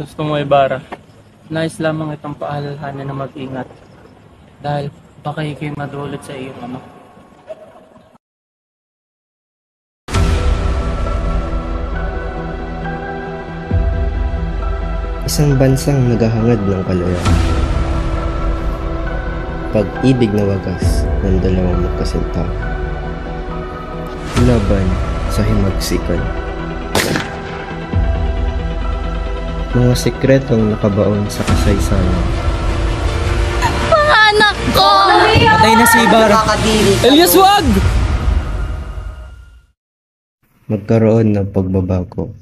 Gusto mo, Ibarra, nais lamang itong paalalahanan na mag-ingat. Dahil baka ikay madulot sa iyong ama. Isang bansang naghahangad ng kalayaan. Pag-ibig na wagas ng dalawang magkasintao. Laban sa himagsikan. Mga sikretong nakabaon sa kasaysayan. Mga anak ko! Patay na si Ibarra! Elias, wag! Magkaroon ng pagbabago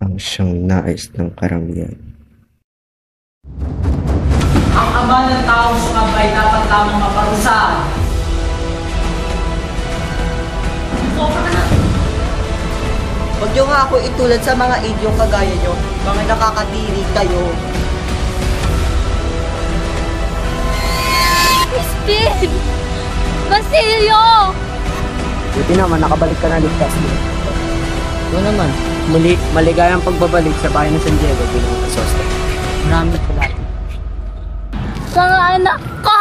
ang siyang nais ng karamihan. Ang ama ng taong sumabay dapat lamang maparusahan. Huwag niyo nga ako itulad sa mga idyong kagaya niyo, mga nakakadiri kayo. Crispin! Basilio! Buti naman, nakabalik ka na ligtas mo. Ito naman, Muli, maligayang pagbabalik sa bayan ng San Diego bilang kasoste. maraming salamat. Mga anak ko!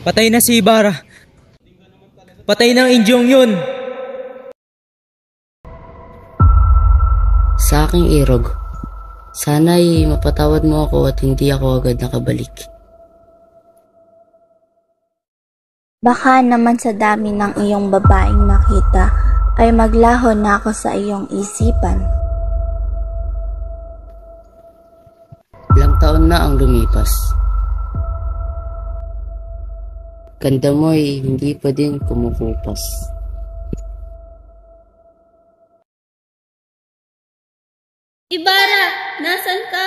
Patay na si Ibarra! Patay ng Indyong yun! Sa aking irog, sana'y mapatawad mo ako at hindi ako agad nakabalik. Baka naman sa dami ng iyong babaeng nakita ay maglaho na ako sa iyong isipan. Ilang taon na ang lumipas. Ganda mo'y hindi pa din kumukupas. Ibarra! Nasaan ka?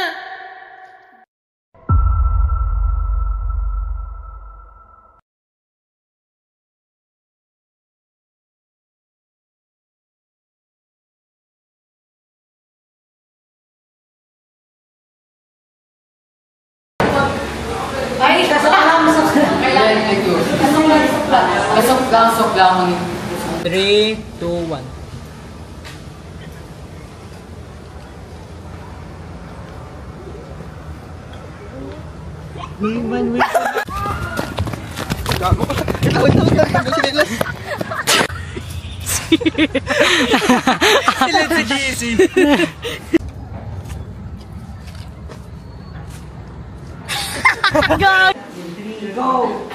Ay, kasok lang. Kasok lang. 3, 2, 1. Go!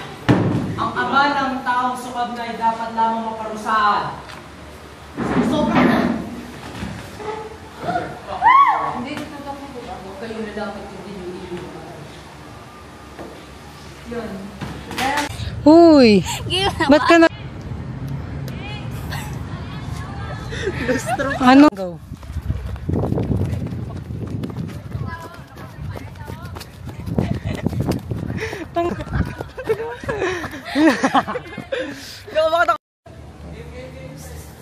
Ang ama ng taong sumab na ay dapat lamang maparusahan. Sobra na! Hindi na dapat po ba? Huwag kayo na dapat hindi nyo yun. Uy! Ba't ka na... Ano? Go.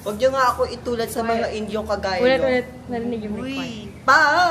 Huwag niyo nga ako itulad sa mga Indyong kagaya niyo. Ulit, narinig yung mic. Pa!